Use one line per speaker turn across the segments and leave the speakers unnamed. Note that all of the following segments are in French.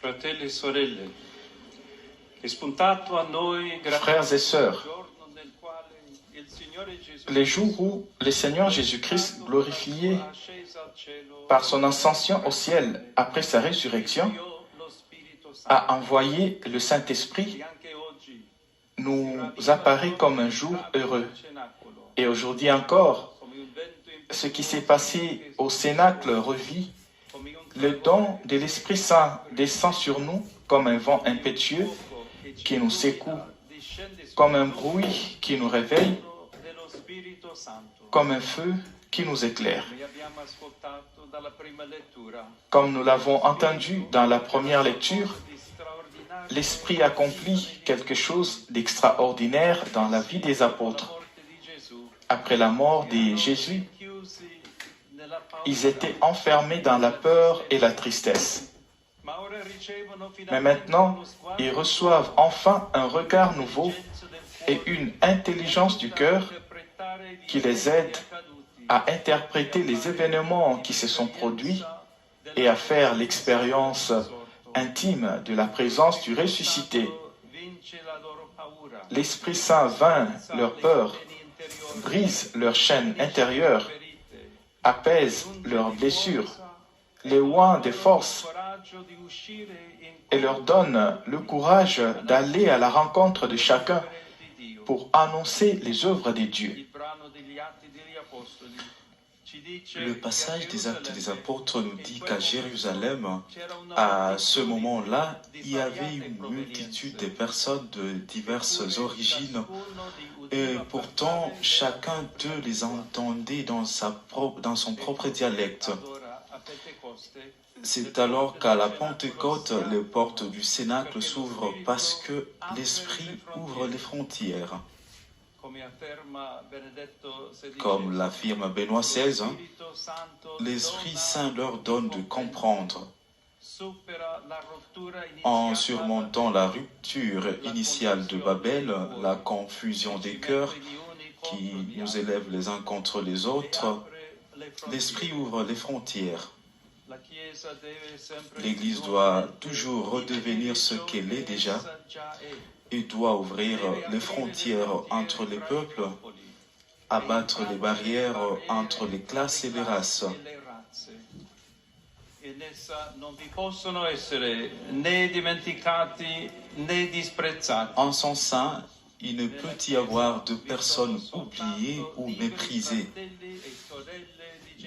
Fratelli e sorelle, è spuntato a noi
Frères et sœurs, les jours où le Seigneur Jésus-Christ, glorifié par son ascension au ciel après sa résurrection, a envoyé le Saint-Esprit, nous apparaît comme un jour heureux. Et aujourd'hui encore, ce qui s'est passé au Cénacle revit. Le don de l'Esprit Saint descend sur nous comme un vent impétueux qui nous secoue, comme un bruit qui nous réveille, comme un feu qui nous éclaire. Comme nous l'avons entendu dans la première lecture, l'Esprit accomplit quelque chose d'extraordinaire dans la vie des apôtres. Après la mort de Jésus, ils étaient enfermés dans la peur et la tristesse. Mais maintenant, ils reçoivent enfin un regard nouveau et une intelligence du cœur qui les aide à interpréter les événements qui se sont produits et à faire l'expérience intime de la présence du ressuscité. L'Esprit Saint vainc leur peur, brise leurs chaînes intérieures, apaise leurs blessures, les oint des forces et leur donne le courage d'aller à la rencontre de chacun pour annoncer les œuvres de Dieu.
Le passage des Actes des Apôtres nous dit qu'à Jérusalem, à ce moment-là, il y avait une multitude de personnes de diverses origines et pourtant chacun d'eux les entendait dans son propre dialecte. C'est alors qu'à la Pentecôte, les portes du Cénacle s'ouvrent parce que l'Esprit ouvre les frontières. Comme l'affirme Benoît XVI, l'Esprit Saint leur donne de comprendre. En surmontant la rupture initiale de Babel, la confusion des cœurs qui nous élèvent les uns contre les autres, l'Esprit ouvre les frontières. L'Église doit toujours redevenir ce qu'elle est déjà et doit ouvrir les frontières entre les peuples, abattre les barrières entre les classes et les races. En son sein, il ne peut y avoir de personnes oubliées ou méprisées.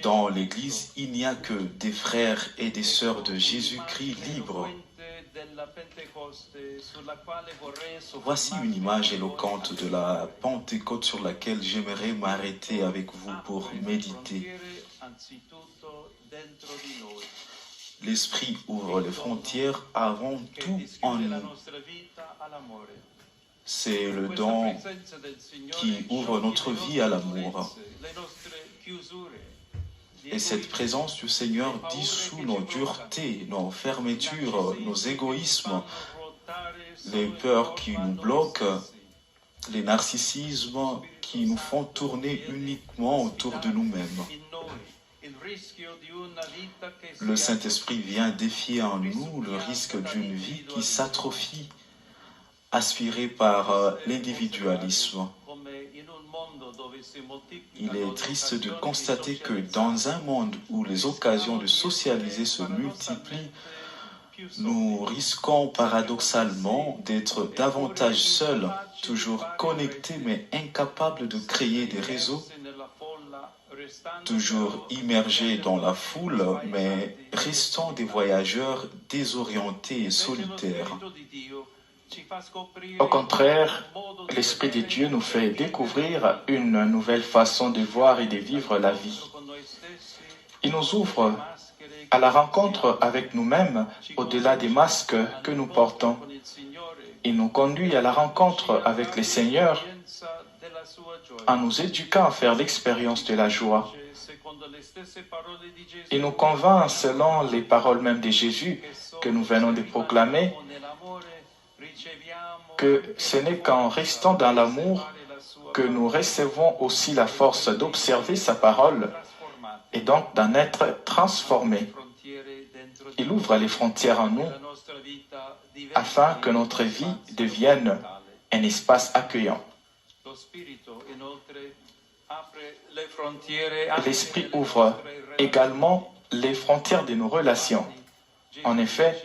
Dans l'Église, il n'y a que des frères et des sœurs de Jésus-Christ libres. Voici une image éloquente de la Pentecôte sur laquelle j'aimerais m'arrêter avec vous pour méditer. L'Esprit ouvre les frontières avant tout en nous. C'est le don qui ouvre notre vie à l'amour. Et cette présence du Seigneur dissout nos duretés, nos fermetures, nos égoïsmes, les peurs qui nous bloquent, les narcissismes qui nous font tourner uniquement autour de nous-mêmes. Le Saint-Esprit vient défier en nous le risque d'une vie qui s'atrophie, aspirée par l'individualisme. Il est triste de constater que dans un monde où les occasions de socialiser se multiplient, nous risquons paradoxalement d'être davantage seuls, toujours connectés mais incapables de créer des réseaux, toujours immergés dans la foule mais restant des voyageurs désorientés et solitaires.
Au contraire, l'Esprit de Dieu nous fait découvrir une nouvelle façon de voir et de vivre la vie. Il nous ouvre à la rencontre avec nous-mêmes au-delà des masques que nous portons. Il nous conduit à la rencontre avec le Seigneur en nous éduquant à faire l'expérience de la joie. Il nous convainc selon les paroles mêmes de Jésus que nous venons de proclamer que ce n'est qu'en restant dans l'amour que nous recevons aussi la force d'observer sa parole et donc d'en être transformés. Il ouvre les frontières en nous afin que notre vie devienne un espace accueillant. L'Esprit ouvre également les frontières de nos relations. En effet,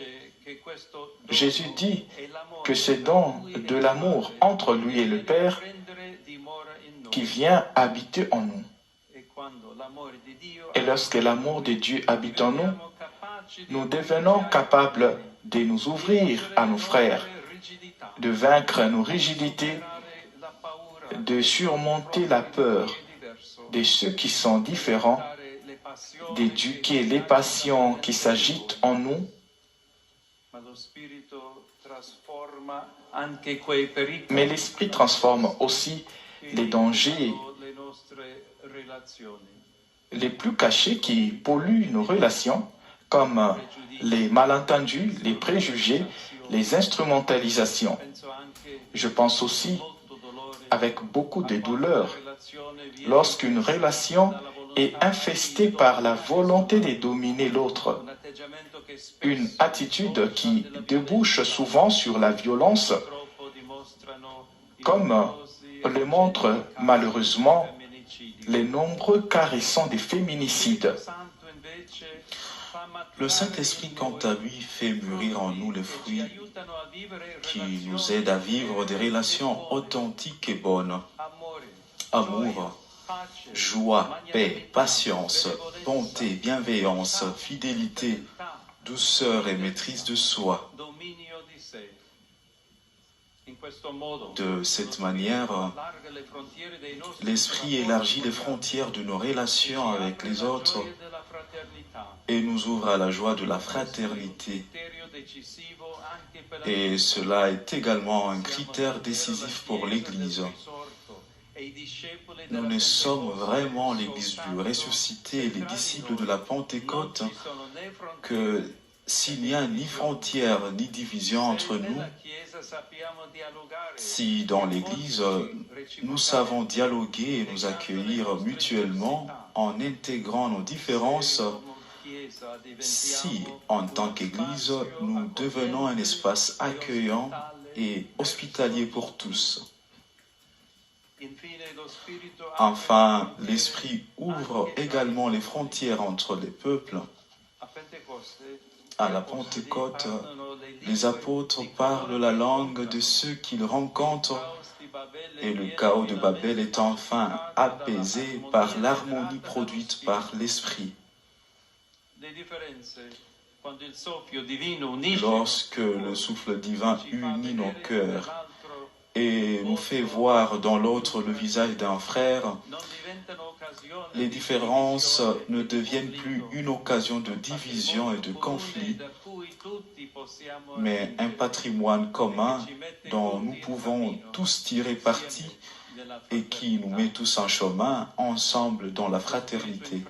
Jésus dit que c'est dans de l'amour entre lui et le Père qui vient habiter en nous. Et lorsque l'amour de Dieu habite en nous, nous devenons capables de nous ouvrir à nos frères, de vaincre nos rigidités, de surmonter la peur de ceux qui sont différents, d'éduquer les passions qui s'agitent en nous, mais l'Esprit transforme aussi les dangers les plus cachés qui polluent nos relations, comme les malentendus, les préjugés, les instrumentalisations. Je pense aussi, avec beaucoup de douleur, lorsqu'une relation est infestée par la volonté de dominer l'autre, une attitude qui débouche souvent sur la violence, comme le montrent malheureusement les nombreux cas récents des féminicides.
Le Saint-Esprit, quant à lui, fait mûrir en nous les fruits qui nous aident à vivre des relations authentiques et bonnes. Amour, joie, paix, patience, bonté, bienveillance, fidélité, douceur et maîtrise de soi. De cette manière, l'Esprit élargit les frontières de nos relations avec les autres et nous ouvre à la joie de la fraternité. Et cela est également un critère décisif pour l'Église. Nous ne sommes vraiment l'Église du ressuscité et les disciples de la Pentecôte que s'il n'y a ni frontière ni division entre nous, si dans l'Église nous savons dialoguer et nous accueillir mutuellement en intégrant nos différences, si en tant qu'Église nous devenons un espace accueillant et hospitalier pour tous. Enfin, l'Esprit ouvre également les frontières entre les peuples. À la Pentecôte, les apôtres parlent la langue de ceux qu'ils rencontrent et le chaos de Babel est enfin apaisé par l'harmonie produite par l'Esprit. Lorsque le souffle divin unit nos cœurs et nous fait voir dans l'autre le visage d'un frère, les différences ne deviennent plus une occasion de division et de conflit, mais un patrimoine commun dont nous pouvons tous tirer parti et qui nous met tous en chemin ensemble dans la fraternité.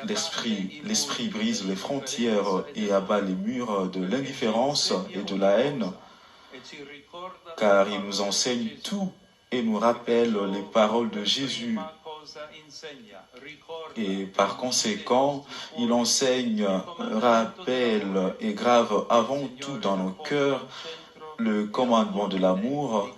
L'Esprit brise les frontières et abat les murs de l'indifférence et de la haine, car il nous enseigne tout et nous rappelle les paroles de Jésus. Et par conséquent, il enseigne, rappelle et grave avant tout dans nos cœurs le commandement de l'amour